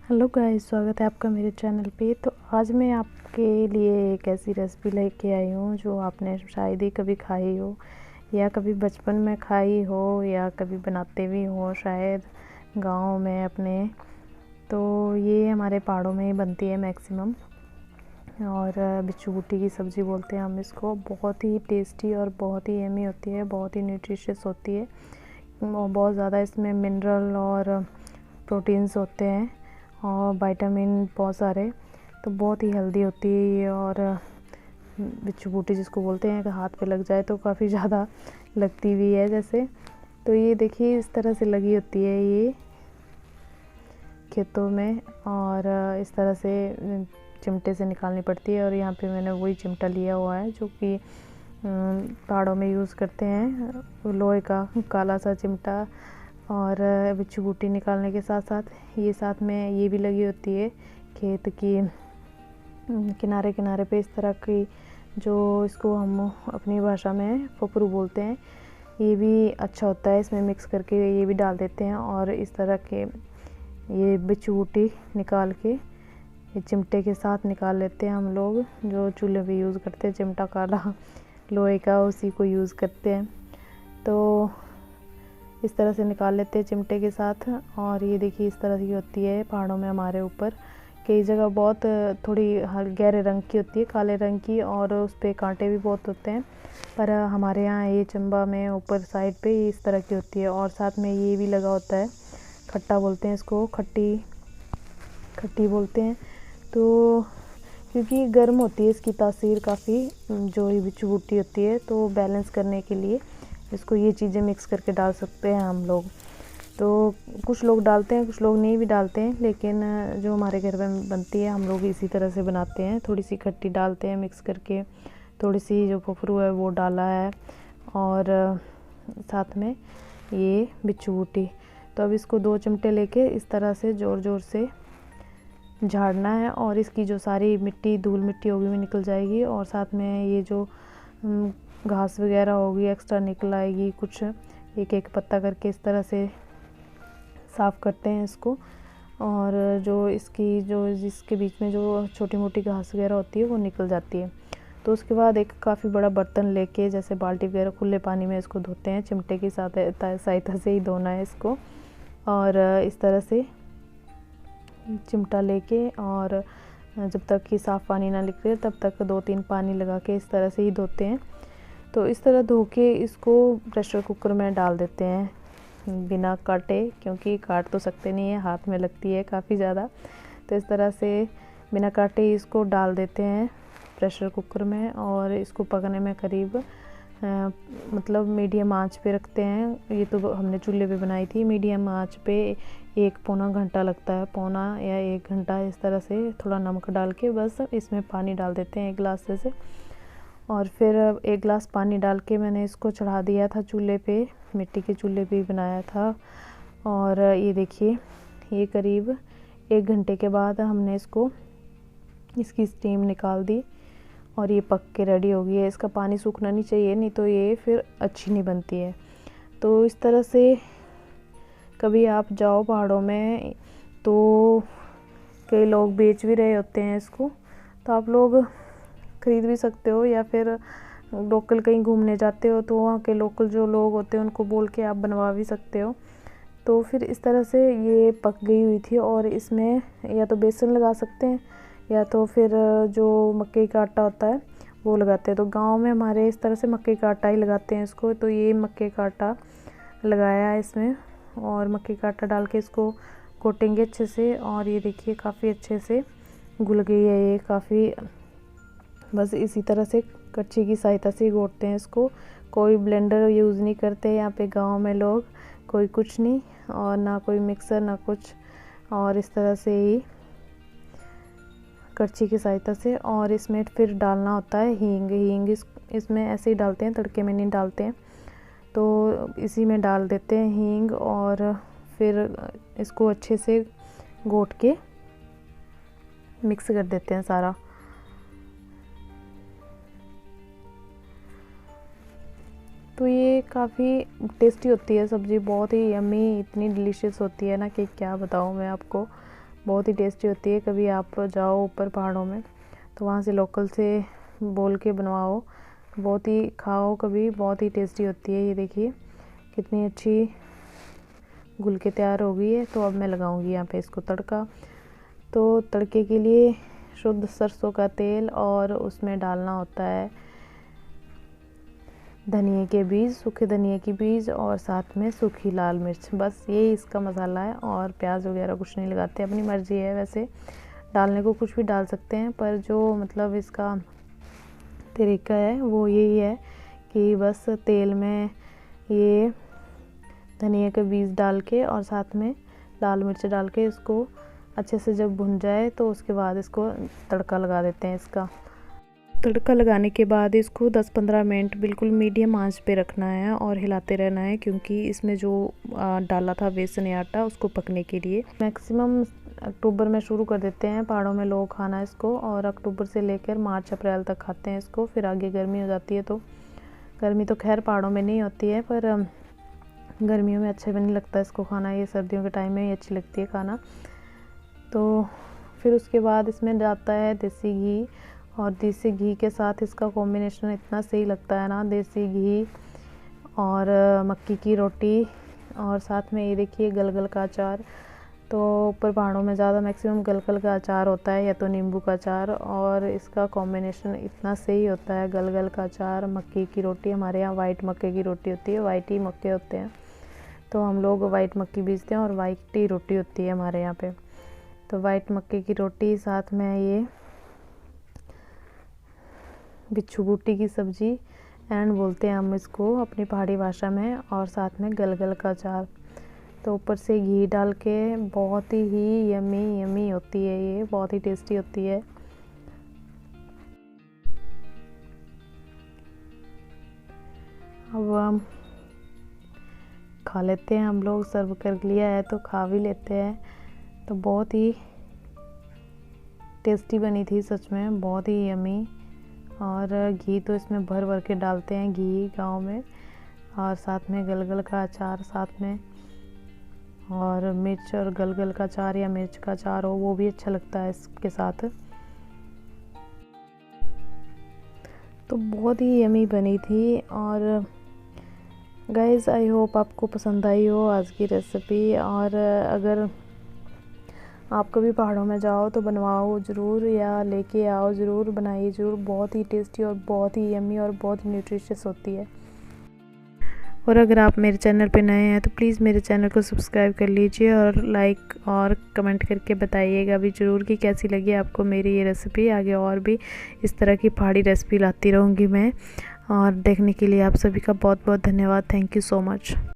Hello guys, स्वागत है आपका मेरे चैनल पे। तो आज मैं आपके लिए एक ऐसी रेसिपी लेके आई हूँ जो आपने शायद ही कभी खाई हो या कभी बचपन में खाई हो या कभी बनाते भी हो शायद गांव में अपने। तो ये हमारे पहाड़ों में ही बनती है मैक्सिमम, और बिच्छू बूटी की सब्ज़ी बोलते हैं हम इसको। बहुत ही टेस्टी और बहुत ही यम्मी होती है, बहुत ही न्यूट्रिशियस होती है और बहुत ज़्यादा इसमें मिनरल और प्रोटीन्स होते हैं और विटामिन बहुत सारे। तो बहुत ही हेल्दी होती है ये। और बिच्छू बूटी जिसको बोलते हैं कि हाथ पे लग जाए तो काफ़ी ज़्यादा लगती भी है जैसे। तो ये देखिए इस तरह से लगी होती है ये खेतों में, और इस तरह से चिमटे से निकालनी पड़ती है। और यहाँ पे मैंने वही चिमटा लिया हुआ है जो कि पहाड़ों में यूज़ करते हैं, लोहे का काला सा चिमटा। और बिच्छू बूटी निकालने के साथ साथ ये भी लगी होती है खेत की किनारे किनारे पे इस तरह की, जो इसको हम अपनी भाषा में फुफरू बोलते हैं। ये भी अच्छा होता है, इसमें मिक्स करके ये भी डाल देते हैं। और इस तरह के ये बिच्छू बूटी निकाल के ये चिमटे के साथ निकाल लेते हैं हम लोग, जो चूल्हे पे यूज़ करते हैं। चिमटा काला लोहे का, उसी को यूज़ करते हैं। तो इस तरह से निकाल लेते हैं चिमटे के साथ। और ये देखिए इस तरह की होती है पहाड़ों में हमारे ऊपर। कई जगह बहुत थोड़ी गहरे रंग की होती है, काले रंग की, और उस पर कांटे भी बहुत होते हैं। पर हमारे यहाँ ये चंबा में ऊपर साइड पे इस तरह की होती है। और साथ में ये भी लगा होता है, खट्टा बोलते हैं इसको, खट्टी बोलते हैं। तो क्योंकि गर्म होती है इसकी तासीर काफ़ी, जो ये बिच्छू बूटी होती है, तो बैलेंस करने के लिए इसको ये चीज़ें मिक्स करके डाल सकते हैं हम लोग। तो कुछ लोग डालते हैं, कुछ लोग नहीं भी डालते हैं, लेकिन जो हमारे घर में बनती है हम लोग इसी तरह से बनाते हैं। थोड़ी सी खट्टी डालते हैं मिक्स करके, थोड़ी सी जो फुफरू है वो डाला है, और साथ में ये बिच्छू बूटी। तो अब इसको 2 चिमटे लेके इस तरह से ज़ोर ज़ोर से झाड़ना है, और इसकी जो सारी मिट्टी धूल मिट्टी होगी वो निकल जाएगी। और साथ में ये जो घास वगैरह होगी एक्स्ट्रा निकल आएगी कुछ, एक एक पत्ता करके इस तरह से साफ़ करते हैं इसको। और जो जिसके बीच में जो छोटी मोटी घास वगैरह होती है वो निकल जाती है। तो उसके बाद एक काफ़ी बड़ा बर्तन लेके, जैसे बाल्टी वगैरह, खुले पानी में इसको धोते हैं। चिमटे की सहायता से ही धोना है इसको। और इस तरह से चिमटा लेके, और जब तक कि साफ़ पानी ना निकले तब तक 2-3 पानी लगा के इस तरह से ही धोते हैं। तो इस तरह धो के इसको प्रेशर कुकर में डाल देते हैं बिना काटे, क्योंकि काट तो सकते नहीं है, हाथ में लगती है काफ़ी ज़्यादा। तो इस तरह से बिना काटे इसको डाल देते हैं प्रेशर कुकर में। और इसको पकने में करीब मतलब मीडियम आंच पे रखते हैं। ये तो हमने चूल्हे पे बनाई थी, मीडियम आंच पे 1-पौना घंटा लगता है, पौना या 1 घंटा। इस तरह से थोड़ा नमक डाल के बस इसमें पानी डाल देते हैं 1 गिलास से। और फिर 1 गिलास पानी डाल के मैंने इसको चढ़ा दिया था चूल्हे पे, मिट्टी के चूल्हे पे ही बनाया था। और ये देखिए ये करीब 1 घंटे के बाद हमने इसकी स्टीम निकाल दी, और ये पक के रेडी हो गई है। इसका पानी सूखना नहीं चाहिए, नहीं तो ये फिर अच्छी नहीं बनती है। तो इस तरह से कभी आप जाओ पहाड़ों में तो कई लोग बेच भी रहे होते हैं इसको, तो आप लोग ख़रीद भी सकते हो। या फिर लोकल कहीं घूमने जाते हो तो वहाँ के लोकल जो लोग होते हैं उनको बोल के आप बनवा भी सकते हो। तो फिर इस तरह से ये पक गई हुई थी, और इसमें या तो बेसन लगा सकते हैं या तो फिर जो मक्के का आटा होता है वो लगाते हैं। तो गांव में हमारे इस तरह से मक्के का आटा ही लगाते हैं इसको। तो ये मक्के का आटा लगाया है इसमें, और मक्के का आटा डाल के इसको कोटेंगे अच्छे से। और ये देखिए काफ़ी अच्छे से घुल गई है ये काफ़ी। बस इसी तरह से कच्ची की सहायता से घोटते हैं इसको। कोई ब्लेंडर यूज़ नहीं करते यहाँ पे गांव में लोग, कोई कुछ नहीं, और ना कोई मिक्सर ना कुछ। और इस तरह से ही कच्ची की सहायता से। और इसमें फिर डालना होता है हींग इसमें ऐसे ही डालते हैं, तड़के में नहीं डालते हैं। तो इसी में डाल देते हैं हींग, और फिर इसको अच्छे से घोट के मिक्स कर देते हैं सारा। तो ये काफ़ी टेस्टी होती है सब्ज़ी, बहुत ही यम्मी, इतनी डिलीशियस होती है ना कि क्या बताऊँ मैं आपको। बहुत ही टेस्टी होती है। कभी आप जाओ ऊपर पहाड़ों में तो वहाँ से लोकल से बोल के बनवाओ, बहुत ही खाओ कभी, बहुत ही टेस्टी होती है। ये देखिए कितनी अच्छी घुल के तैयार हो गई है। तो अब मैं लगाऊंगी यहाँ पे इसको तड़का। तो तड़के के लिए शुद्ध सरसों का तेल और उसमें डालना होता है धनिए के बीज, सूखे धनिए के बीज और साथ में सूखी लाल मिर्च। बस यही इसका मसाला है और प्याज वगैरह कुछ नहीं लगाते, अपनी मर्ज़ी है। वैसे डालने को कुछ भी डाल सकते हैं, पर जो मतलब इसका तरीका है वो यही है कि बस तेल में ये धनिया के बीज डाल के और साथ में लाल मिर्च डाल के इसको अच्छे से जब भुन जाए तो उसके बाद इसको तड़का लगा देते हैं। इसका तड़का लगाने के बाद इसको 10-15 मिनट बिल्कुल मीडियम आंच पे रखना है और हिलाते रहना है, क्योंकि इसमें जो डाला था बेसन या आटा उसको पकने के लिए। मैक्सिमम अक्टूबर में शुरू कर देते हैं पहाड़ों में लोग खाना इसको, और अक्टूबर से लेकर मार्च अप्रैल तक खाते हैं इसको। फिर आगे गर्मी हो जाती है, तो गर्मी तो खैर पहाड़ों में नहीं होती है, पर गर्मियों में अच्छा भी नहीं लगता इसको खाना। ये सर्दियों के टाइम में ही अच्छी लगती है खाना। तो फिर उसके बाद इसमें जाता है देसी घी, और देसी घी के साथ इसका कॉम्बिनेशन इतना सही लगता है ना, देसी घी और मक्की की रोटी और साथ में ये देखिए गलगल का अचार। तो ऊपर पहाड़ों में ज़्यादा मैक्सिमम गलगल का अचार होता है या तो नींबू का अचार, और इसका कॉम्बिनेशन इतना सही होता है। गलगल का अचार, मक्की की रोटी, हमारे यहाँ वाइट मक्के की रोटी होती है, वाइट ही मक्के होते हैं, तो हम लोग वाइट मक्की बीजते हैं और वाइट ही रोटी होती है हमारे यहाँ पे। तो वाइट मक्के की रोटी, साथ में ये बिच्छू बूटी की सब्ज़ी एंड बोलते हैं हम इसको अपनी पहाड़ी भाषा में, और साथ में गलगल का अचार। तो ऊपर से घी डाल के बहुत ही यमी यमी होती है, ये बहुत ही टेस्टी होती है। अब हम खा लेते हैं, हम लोग सर्व कर लिया है तो खा भी लेते हैं। तो बहुत ही टेस्टी बनी थी सच में, बहुत ही यमी। और घी तो इसमें भर भर के डालते हैं घी गाँव में, और साथ में गलगल का अचार साथ में, और मिर्च और गलगल का अचार या मिर्च का अचार हो वो भी अच्छा लगता है इसके साथ। तो बहुत ही यमी बनी थी। और गाइज़ आई होप आपको पसंद आई हो आज की रेसिपी, और अगर आप कभी पहाड़ों में जाओ तो बनवाओ ज़रूर, या लेके आओ ज़रूर, बनाइए ज़रूर। बहुत ही टेस्टी और बहुत ही यम्मी और बहुत ही न्यूट्रिशियस होती है। और अगर आप मेरे चैनल पे नए हैं तो प्लीज़ मेरे चैनल को सब्सक्राइब कर लीजिए, और लाइक और कमेंट करके बताइएगा भी ज़रूर कि कैसी लगी आपको मेरी ये रेसिपी। आगे और भी इस तरह की पहाड़ी रेसिपी लाती रहूँगी मैं, और देखने के लिए आप सभी का बहुत बहुत धन्यवाद। Thank you so much.